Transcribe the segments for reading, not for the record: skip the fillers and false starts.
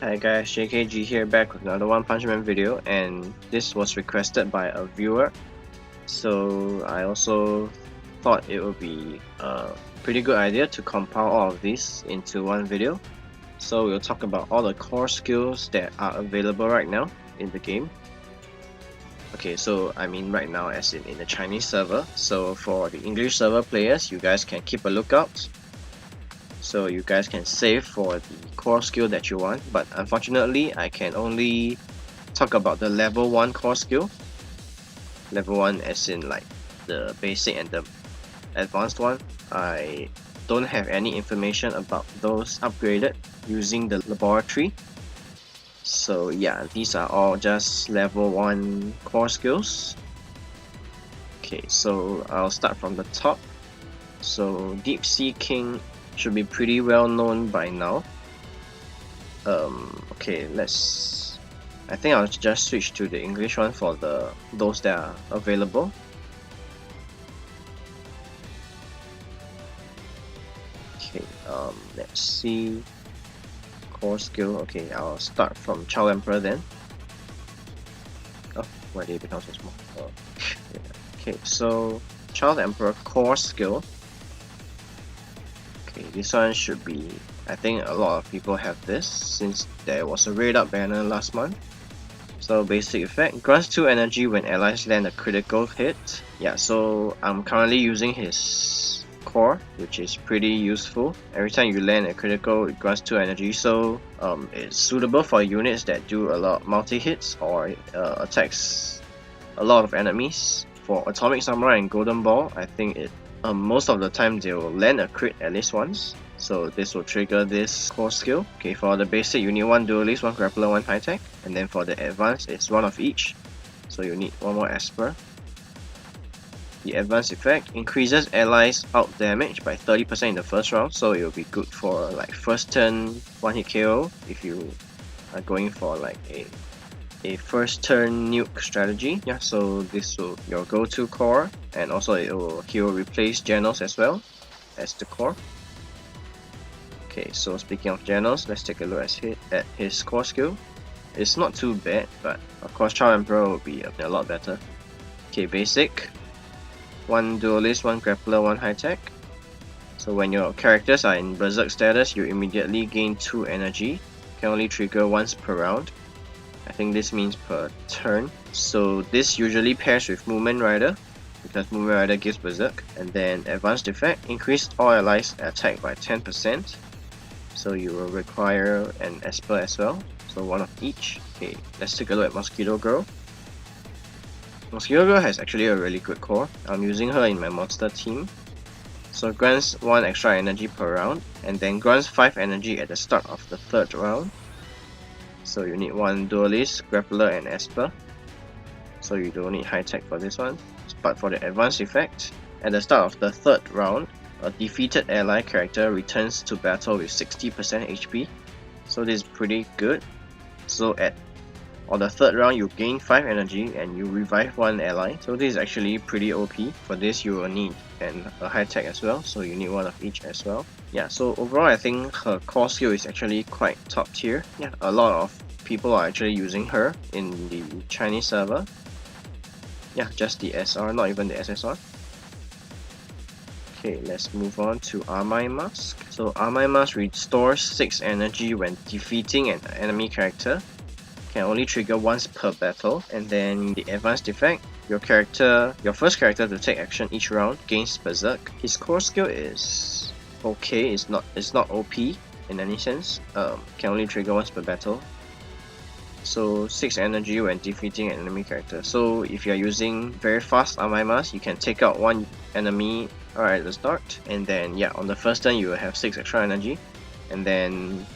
Hi guys, JKG here, back with another One Punch Man video, and this was requested by a viewer, so I also thought it would be a pretty good idea to compile all of these into one video. So we'll talk about all the core skills that are available right now in the game. Okay, so I mean right now as in the Chinese server, so for the English server players, you guys can keep a lookout. So you guys can save for the core skill that you want, but unfortunately I can only talk about the level 1 core skill. Level 1 as in like the basic and the advanced one. I don't have any information about those upgraded using the laboratory. So yeah, these are all just level 1 core skills. Okay, so I'll start from the top. So Deep Sea King should be pretty well known by now. Okay, I think I'll just switch to the English one for those that are available. Okay, let's see. Core skill. Okay, I'll start from Child Emperor then. Oh, why did it become so small? Oh, yeah. Okay, so Child Emperor core skill. Okay, this one should be, I think a lot of people have this since there was a raid up banner last month. So basic effect, grants 2 energy when allies land a critical hit. Yeah, so I'm currently using his core, which is pretty useful. Every time you land a critical, it grants 2 energy, so it's suitable for units that do a lot multi-hits or attacks a lot of enemies. For Atomic Samurai and Golden Ball, I think most of the time they will land a crit at least once, so this will trigger this core skill. Okay, for the basic you need 1 duelist, 1 grappler, 1 high tech, and then for the advanced it's 1 of each, so you need 1 more Esper. The advanced effect increases allies out damage by 30% in the first round, so it will be good for like first turn 1 hit KO if you are going for like a first turn nuke strategy. Yeah, so this will your go-to core, and also he will replace Genus as well as the core. Okay, so speaking of Genus, let's take a look at his core skill. It's not too bad, but of course Child Emperor will be a lot better. Okay, basic, 1 duelist, 1 grappler, 1 high tech. So when your characters are in berserk status, you immediately gain 2 energy. Can only trigger once per round. I think this means per turn. So this usually pairs with Movement Rider, because Movement Rider gives berserk. And then advanced effect, increase all allies attack by 10%. So you will require an Esper as well, so 1 of each. Okay, let's take a look at Mosquito Girl. Mosquito Girl has actually a really good core. I'm using her in my monster team. So grants 1 extra energy per round, and then grants 5 energy at the start of the 3rd round. So you need 1 duelist, grappler, and Esper. So you don't need high tech for this one. But for the advanced effect, at the start of the 3rd round, a defeated ally character returns to battle with 60% HP. So this is pretty good. So on the 3rd round, you gain 5 energy and you revive 1 ally. So this is actually pretty OP. For this, you will need a high tech as well. So you need 1 of each as well. Yeah, so overall I think her core skill is actually quite top tier. Yeah, a lot of people are actually using her in the Chinese server. Yeah, just the SR, not even the SSR. Okay, let's move on to Amai Mask. So Amai Mask restores 6 energy when defeating an enemy character. Can only trigger once per battle. And then the advanced effect, your first character to take action each round gains berserk. His core skill is okay, it's not OP in any sense. Can only trigger once per battle. So 6 energy when defeating an enemy character. So if you're using very fast Amai Mask, you can take out 1 enemy right at the start, and then yeah, on the first turn you will have 6 extra energy, and then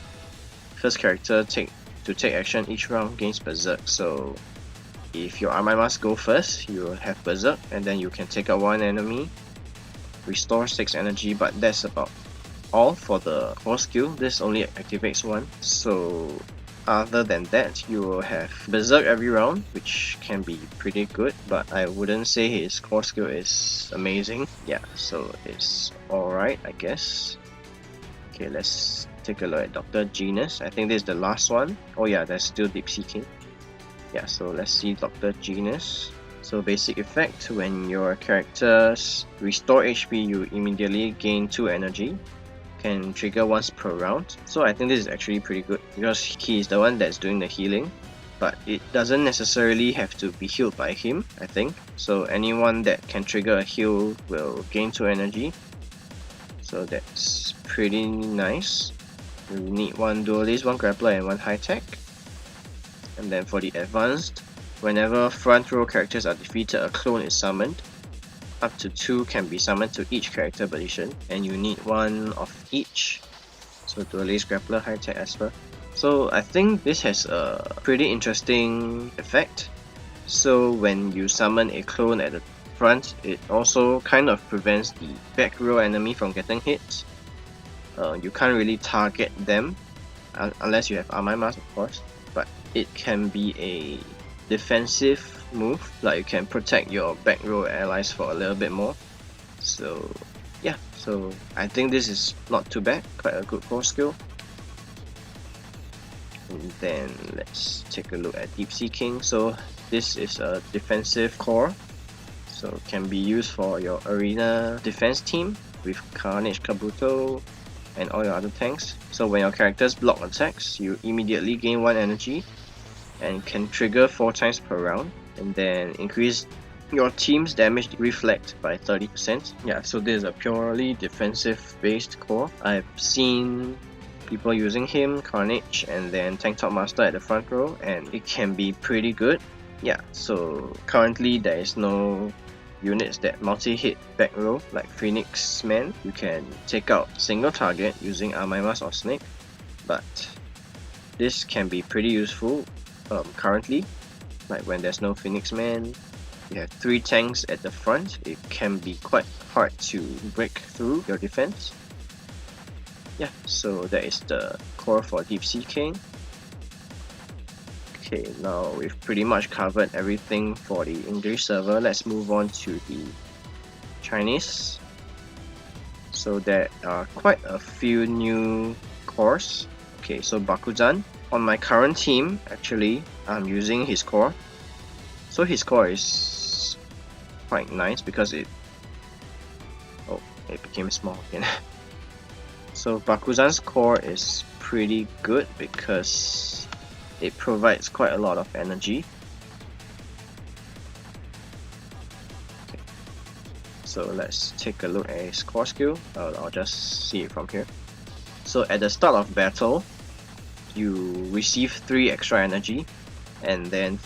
first character to take action each round gains berserk. So if your Amai Mask go first, you will have berserk, and then you can take out 1 enemy, restore 6 energy, but that's about all for the core skill. This only activates 1, so other than that you will have berserk every round, which can be pretty good, but I wouldn't say his core skill is amazing. Yeah, so it's alright, I guess. Okay, let's take a look at Dr. Genus. I think this is the last one. Oh yeah, there's still Deep Sea King. Yeah, so let's see Dr. Genus. So basic effect, when your characters restore HP, you immediately gain 2 energy. Can trigger once per round. So I think this is actually pretty good because he is the one that's doing the healing. But it doesn't necessarily have to be healed by him, I think. So anyone that can trigger a heal will gain 2 energy. So that's pretty nice. You need 1 duelist, 1 grappler, and 1 high tech. And then for the advanced, whenever front row characters are defeated, a clone is summoned. Up to 2 can be summoned to each character position, and you need 1 of each. So duelist, grappler, high tech, esper. So I think this has a pretty interesting effect. So when you summon a clone at the front, it also kind of prevents the back row enemy from getting hit. You can't really target them unless you have Amai Mask, of course. But it can be a defensive move, like you can protect your back row allies for a little bit more. So yeah, so I think this is not too bad, quite a good core skill. And then let's take a look at Deep Sea King. So this is a defensive core, so can be used for your arena defense team with Carnage, Kabuto, and all your other tanks. So when your characters block attacks, you immediately gain 1 energy and can trigger 4 times per round, and then increase your team's damage reflect by 30%. Yeah, so this is a purely defensive based core. I've seen people using him, Carnage, and then Tank Top Master at the front row, and it can be pretty good. Yeah, so currently there is no units that multi-hit back row like Phoenix Man. You can take out single target using Amai Mask or Snake, but this can be pretty useful currently, like when there's no Phoenix Man. You have 3 tanks at the front, it can be quite hard to break through your defense. Yeah, so that is the core for Deep Sea King. Okay, now we've pretty much covered everything for the English server. Let's move on to the Chinese. So there are quite a few new cores. Okay, so Bakuzan. On my current team, actually, I'm using his core. So his core is quite nice because it became small again. So Bakuzan's core is pretty good because it provides quite a lot of energy. Okay. So let's take a look at his core skill. I'll just see it from here. So at the start of battle, you receive 3 extra energy, and then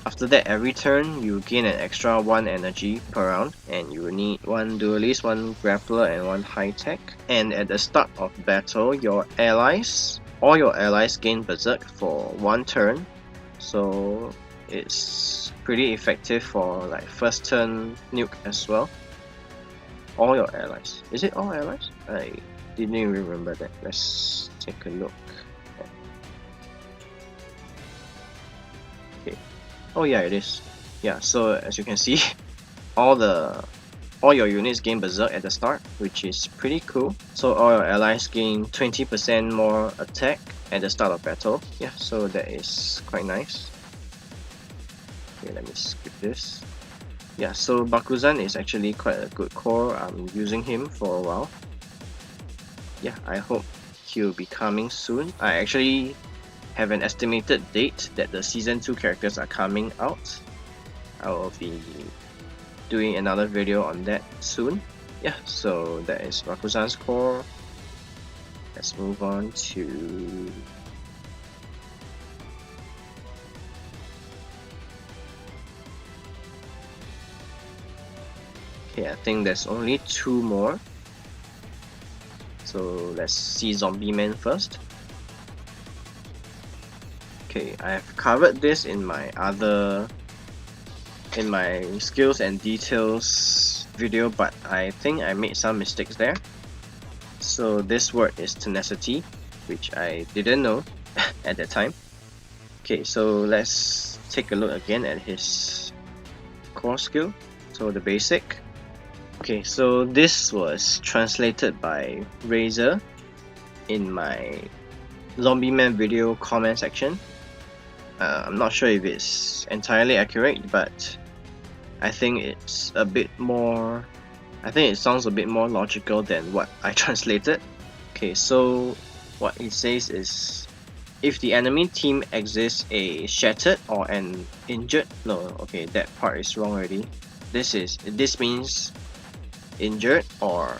after that, every turn you gain an extra 1 energy per round, and you need 1 duelist, 1 grappler, and 1 high tech. And at the start of battle, all your allies gain berserk for 1 turn, so it's pretty effective for like first turn nuke as well. All your allies. Is it all allies? I didn't even remember that. Let's take a look. Okay. Oh yeah, it is. Yeah, so as you can see, all your units gain berserk at the start, which is pretty cool. So all your allies gain 20% more attack at the start of battle. Yeah, so that is quite nice. Okay, let me skip this. Yeah, so Bakuzan is actually quite a good core. I'm using him for a while. Yeah, I hope he'll be coming soon. I actually have an estimated date that the season 2 characters are coming out. I will be doing another video on that soon. Yeah, so that is Bakuzan's core. Let's move on to okay, I think there's only 2 more. So let's see Zombieman first. Okay, I have covered this in my skills and details video, but I think I made some mistakes there. So this word is tenacity, which I didn't know at that time. Okay, so let's take a look again at his core skill. So the basic. Okay, so this was translated by Razor. in my Zombieman video comment section. I'm not sure if it's entirely accurate, but I think it's a bit more. I think it sounds a bit more logical than what I translated. Okay, so what it says is, if the enemy team exists a shattered or an injured. No, okay, that part is wrong already. This means injured or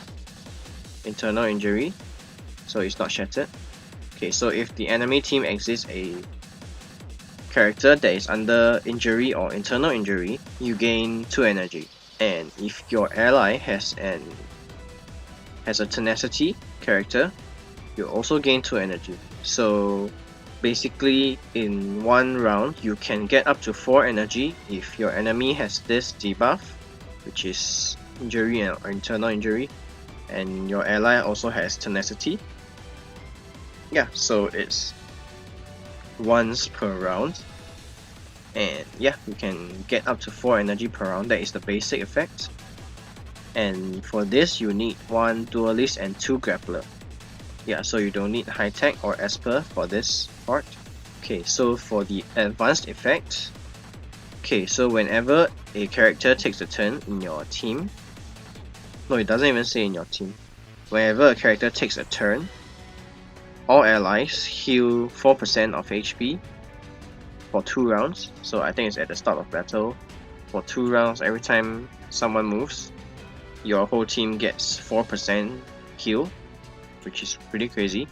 internal injury, so it's not shattered. Okay, so if the enemy team exists a character that is under injury or internal injury, you gain 2 energy. And if your ally has a tenacity character, you also gain 2 energy. So basically in one round you can get up to 4 energy if your enemy has this debuff, which is injury or internal injury, and your ally also has tenacity. Yeah, so it's once per round, and yeah, you can get up to 4 energy per round. That is the basic effect. And for this you need 1 duelist and 2 grappler. Yeah, so you don't need high tech or esper for this part. Okay, so for the advanced effect, okay, so whenever a character takes a turn in your team, no, it doesn't even say in your team. Whenever a character takes a turn, all allies heal 4% of HP for 2 rounds. So I think it's at the start of battle. For 2 rounds, every time someone moves, your whole team gets 4% heal, which is pretty crazy.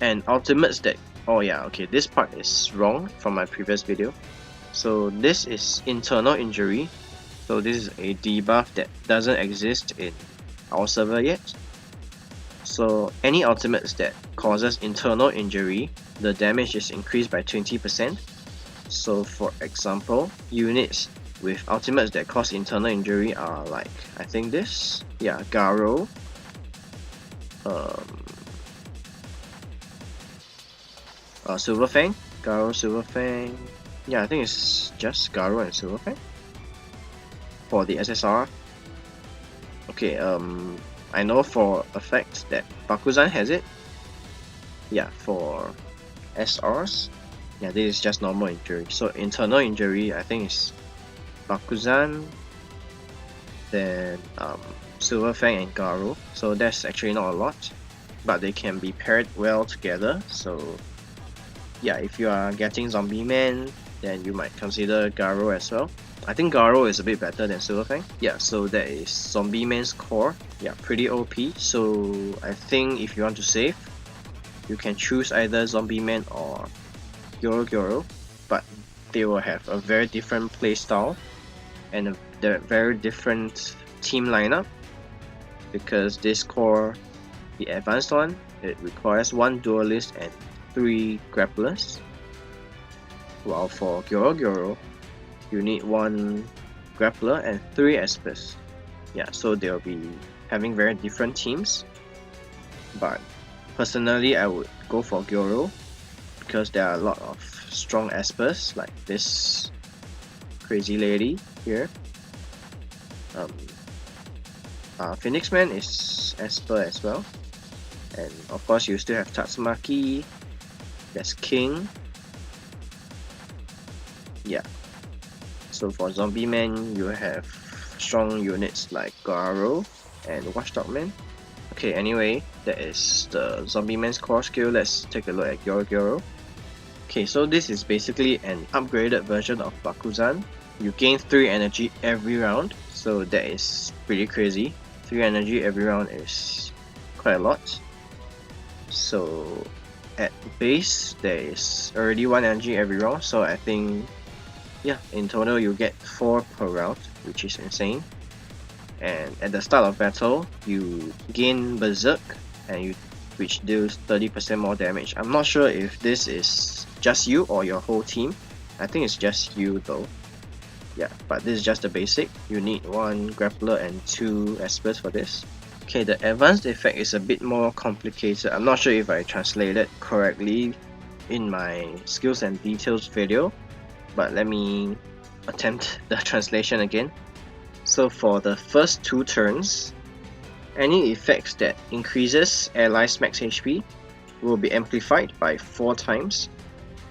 And ultimates that, oh yeah, okay, this part is wrong from my previous video. So this is internal injury. So this is a debuff that doesn't exist in our server yet. So any ultimates that causes internal injury, the damage is increased by 20%. So for example, units with ultimates that cause internal injury are like, I think this, yeah, Gyoro, Silverfang, Gyoro, Silverfang. Yeah, I think it's just Gyoro and Silverfang for the SSR. Okay, I know for a fact that Bakuzan has it. Yeah, for SRs, yeah, this is just normal injury. So internal injury, I think is Bakuzan, then Silverfang and Gyoro. So that's actually not a lot, but they can be paired well together. So yeah, if you are getting Zombieman, then you might consider Gyoro as well. I think Gyoro is a bit better than Silverfang. Yeah, so that is Zombieman's core. Yeah, pretty OP. So I think if you want to save, you can choose either Zombieman or Gyoro, but they will have a very different playstyle and a very different team lineup, because this core, the advanced one, it requires 1 duelist and 3 grapplers, while for Gyoro, you need 1 grappler and 3 espers. Yeah, so they'll be having very different teams, but personally I would go for Gyoro because there are a lot of strong espers like this crazy lady here. Phoenix Man is esper as well, and of course you still have Tatsumaki, there's King. Yeah, so for Zombieman you have strong units like Gyoro and Watchdogman. Okay, anyway, that is the Zombieman's core skill. Let's take a look at Gyoro. Okay, so this is basically an upgraded version of Bakuzan. You gain 3 energy every round, so that is pretty crazy. 3 energy every round is quite a lot. So at base, there is already 1 energy every round, so I think, yeah, in total you get 4 per round, which is insane. And at the start of battle, you gain Berserk, and which deals 30% more damage. I'm not sure if this is just you or your whole team. I think it's just you though. Yeah, but this is just the basic. You need 1 grappler and 2 espers for this. Okay, the advanced effect is a bit more complicated. I'm not sure if I translated correctly in my skills and details video, but let me attempt the translation again. So for the first 2 turns, any effects that increases allies max HP will be amplified by 4 times.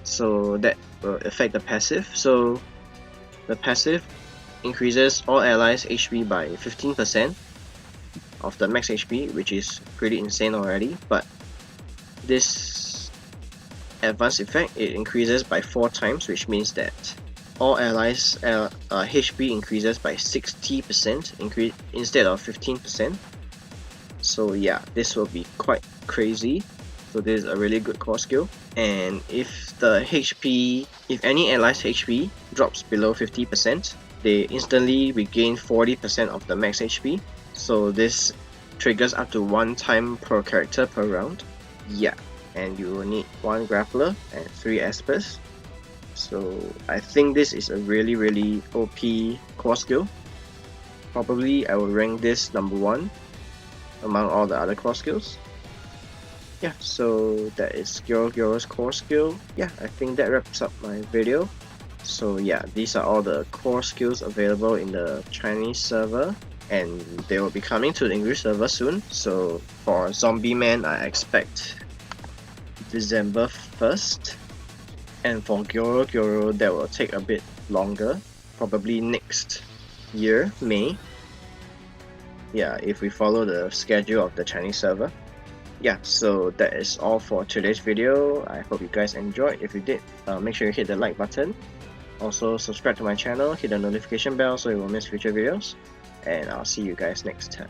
So that will affect the passive. So the passive increases all allies HP by 15% of the max HP, which is pretty insane already. But this advanced effect, it increases by 4 times, which means that all allies HP increases by 60% instead of 15%. So yeah, this will be quite crazy. So this is a really good core skill. And if any allies HP drops below 50%, they instantly regain 40% of the max HP. So this triggers up to 1 time per character per round. Yeah, and you will need 1 grappler and 3 espers. So I think this is a really OP core skill. Probably I will rank this number 1 among all the other core skills. Yeah, so that is Gyoro's core skill. Yeah, I think that wraps up my video. So yeah, these are all the core skills available in the Chinese server, and they will be coming to the English server soon. So for Zombieman, I expect December 1st. And for Gyoro, that will take a bit longer, probably next year, May. Yeah, if we follow the schedule of the Chinese server. Yeah, so that is all for today's video. I hope you guys enjoyed. If you did, make sure you hit the like button. Also, subscribe to my channel, hit the notification bell so you won't miss future videos. And I'll see you guys next time.